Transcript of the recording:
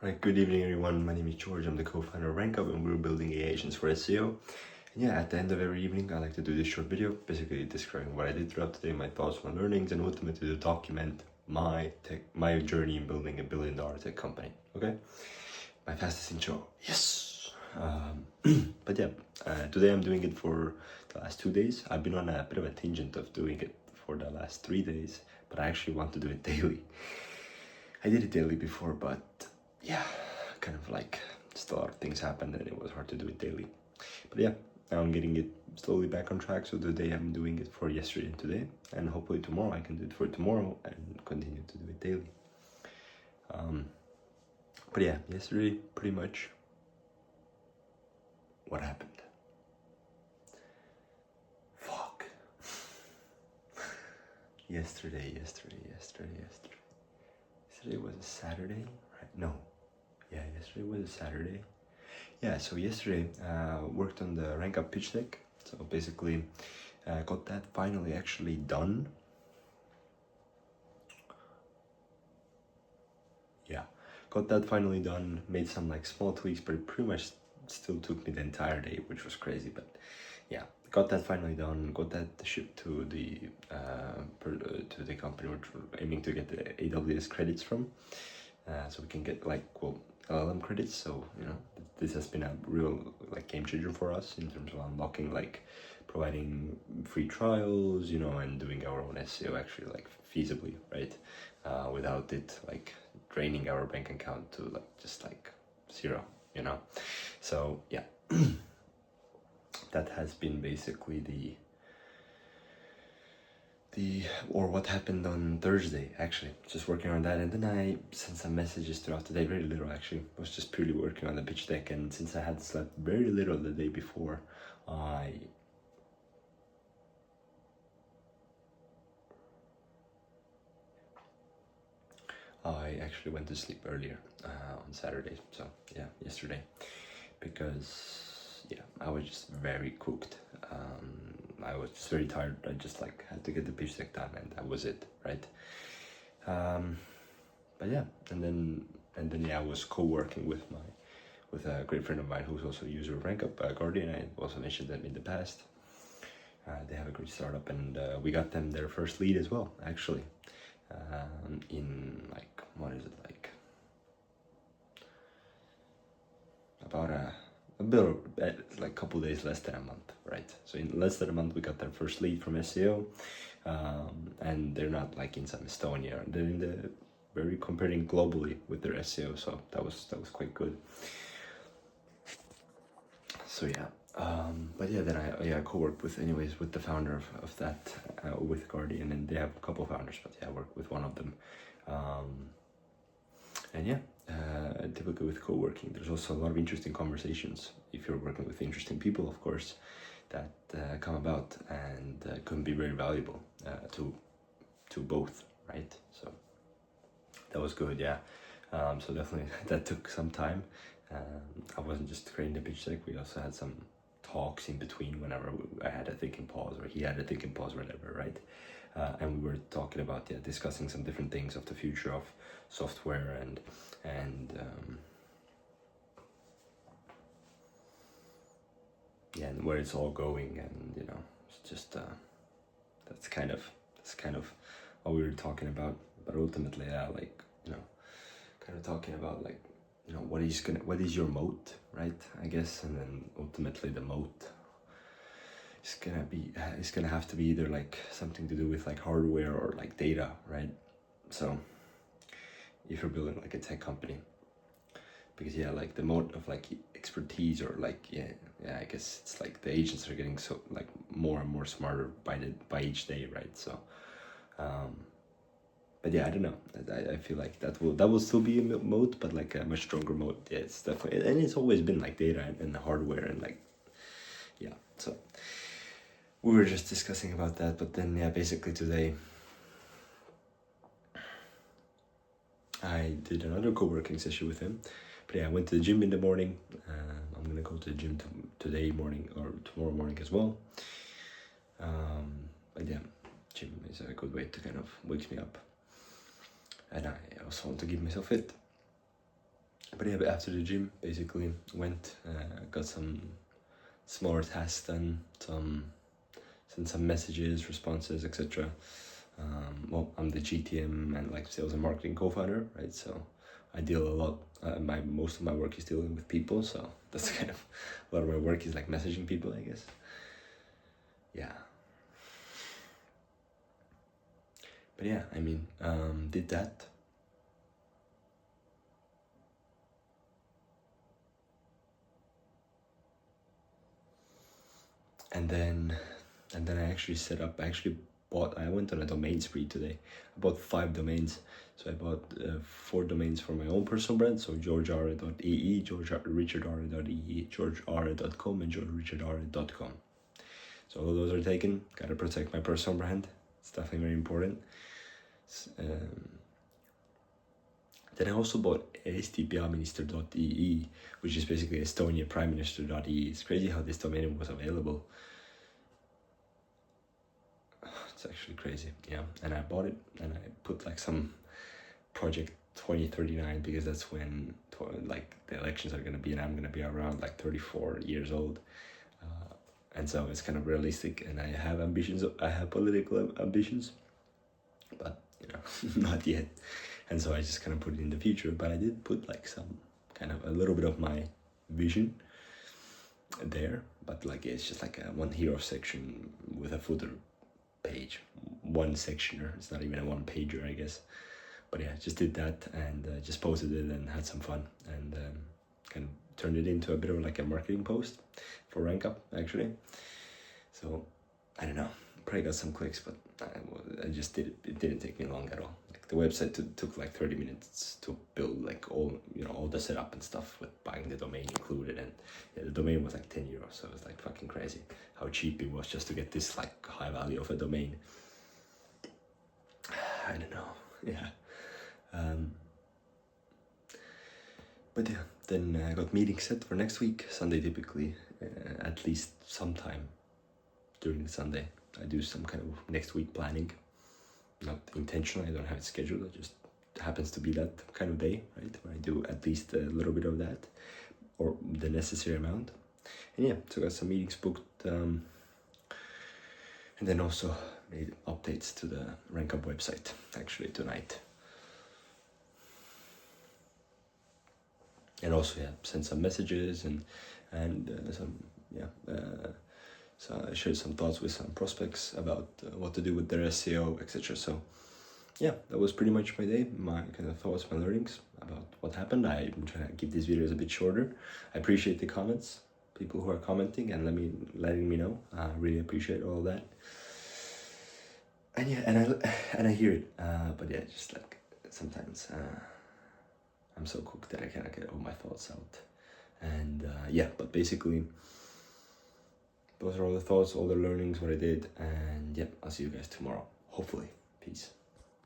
Right, good evening everyone. My name is George. I'm the co-founder of RankUp and we're building AI agents for SEO. And yeah, at the end of every evening, I like to do this short video, basically describing what I did throughout the day, my thoughts, my learnings, and ultimately to document my journey in building $1 billion tech company. Okay, my fastest intro. Yes. But yeah, today I'm doing it for the last 2 days. I've been on a bit of a tangent of doing it for the last 3 days, but I actually want to do it daily. I did it daily before, but yeah, kind of like just a lot of things happened and it was hard to do it daily. But yeah, now I'm getting it slowly back on track. So today I'm doing it for yesterday and today, and hopefully tomorrow I can do it for tomorrow and continue to do it daily. But yeah, yesterday pretty much what happened. Fuck. Yesterday was a Saturday, right? No. Yeah, yesterday was a Saturday. Yeah, so yesterday worked on the RankUp pitch deck. So basically got that finally actually done. Yeah, got that finally done, made some like small tweaks, but it pretty much still took me the entire day, which was crazy. But yeah, got that finally done, got that shipped to the company which we're aiming to get the AWS credits from, so we can get like LLM credits. So this has been a real like game changer for us in terms of unlocking, like providing free trials, and doing our own SEO actually like feasibly, right? Without it like draining our bank account to like just like zero, So yeah, that has been basically or what happened on Thursday, actually, just working on that. And then I sent some messages throughout the day, very little actually, was just purely working on the pitch deck. And since I had slept very little the day before, I actually went to sleep earlier on Saturday, so yeah, yesterday, because yeah, I was just very cooked. I was just very tired. I just like had to get the pitch deck done, and that was it, right? But yeah, and then yeah, I was co-working with a great friend of mine who's also a user of RankUp, Guardian. I also mentioned them in the past. They have a great startup, and we got them their first lead as well, actually, in like, what is it, like about a bit of, like a couple days less than a month, right? So in less than a month we got their first lead from SEO, and they're not like in some Estonia, they're in the very comparing globally with their SEO, so that was quite good. So yeah, but yeah, then I co-worked with the founder of that, with Guardian, and they have a couple founders, but yeah, I worked with one of them. And yeah, typically with co-working, there's also a lot of interesting conversations, if you're working with interesting people, of course, that come about and can be very valuable to both, right? So that was good, yeah. So definitely that took some time. I wasn't just creating the pitch deck, we also had some talks in between whenever I had a thinking pause or he had a thinking pause, whatever, right? And we were talking about, yeah, discussing some different things of the future of software and yeah, and where it's all going, and it's just that's kind of what we were talking about. But ultimately, yeah, like kind of talking about like what is your moat, right? I guess, and then ultimately the moat is gonna have to be either like something to do with like hardware or like data, right? So if you're building like a tech company, because yeah, like the moat of like expertise, or like yeah, I guess it's like the agents are getting so like more and more smarter by each day, right? So but yeah, I don't know. I feel like that will still be a moat, but like a much stronger moat. Yeah, it's definitely, and it's always been like data and hardware and like, yeah. So we were just discussing about that, but then yeah, basically today I did another co-working session with him. But yeah, I went to the gym in the morning. I'm gonna go to the gym today morning or tomorrow morning as well. But yeah, gym is a good way to kind of wake me up. And I also want to keep myself fit. But yeah, but after the gym, basically went, got some smaller tasks done, sent some messages, responses, etc. Well, I'm the GTM and like sales and marketing co-founder, right? So I deal a lot. Most of my work is dealing with people, so that's kind of a lot of my work is like messaging people, I guess. Yeah. But yeah, I mean, did that. And then I actually set up. I went on a domain spree today. I bought 5 domains. So I bought 4 domains for my own personal brand. So georgeara.ee, georgerichardara.ee, georgeara.com, and georgerichardara.com. So all of those are taken. Gotta protect my personal brand. It's definitely very important. Then I also bought estpeaminister.ee, which is basically Estonia Prime Minister.ee. It's crazy how this domain was available. It's actually crazy, yeah. And I bought it, and I put like some project 2039, because that's when like the elections are gonna be, and I'm gonna be around like 34 years old. And so it's kind of realistic, and I have ambitions. I have political ambitions, but you know, not yet. And so I just kind of put it in the future. But I did put like some kind of a little bit of my vision there, but like it's just like a one hero section with a footer page, one sectioner. It's not even a one pager, I guess. But yeah, just did that, and just posted it and had some fun, and kind of turned it into a bit of like a marketing post for RankUp, actually. So I don't know, probably got some clicks, but I just did it. It didn't take me long at all. Like the website took like 30 minutes to build, like all the setup and stuff, with buying the domain included. And yeah, the domain was like 10 euros, so it was like fucking crazy how cheap it was just to get this like high value of a domain. I don't know, yeah. But yeah, then I got meetings set for next week, Sunday typically, at least sometime during the Sunday. I do some kind of next week planning, not intentionally, I don't have it scheduled, it just happens to be that kind of day, right, where I do at least a little bit of that, or the necessary amount. And yeah, so I got some meetings booked, and then also made updates to the RankUp website, actually tonight. And also, yeah, sent some messages and some, so I shared some thoughts with some prospects about what to do with their SEO, etc. So yeah, that was pretty much my day, my kind of thoughts, my learnings about what happened. I'm trying to keep these videos a bit shorter. I appreciate the comments, people who are commenting and letting me know. I really appreciate all that. And yeah, and I hear it, but yeah, just like sometimes I'm so cooked that I cannot get all my thoughts out. And yeah, but basically those are all the thoughts, all the learnings, what I did. And yeah, I'll see you guys tomorrow, hopefully. Peace.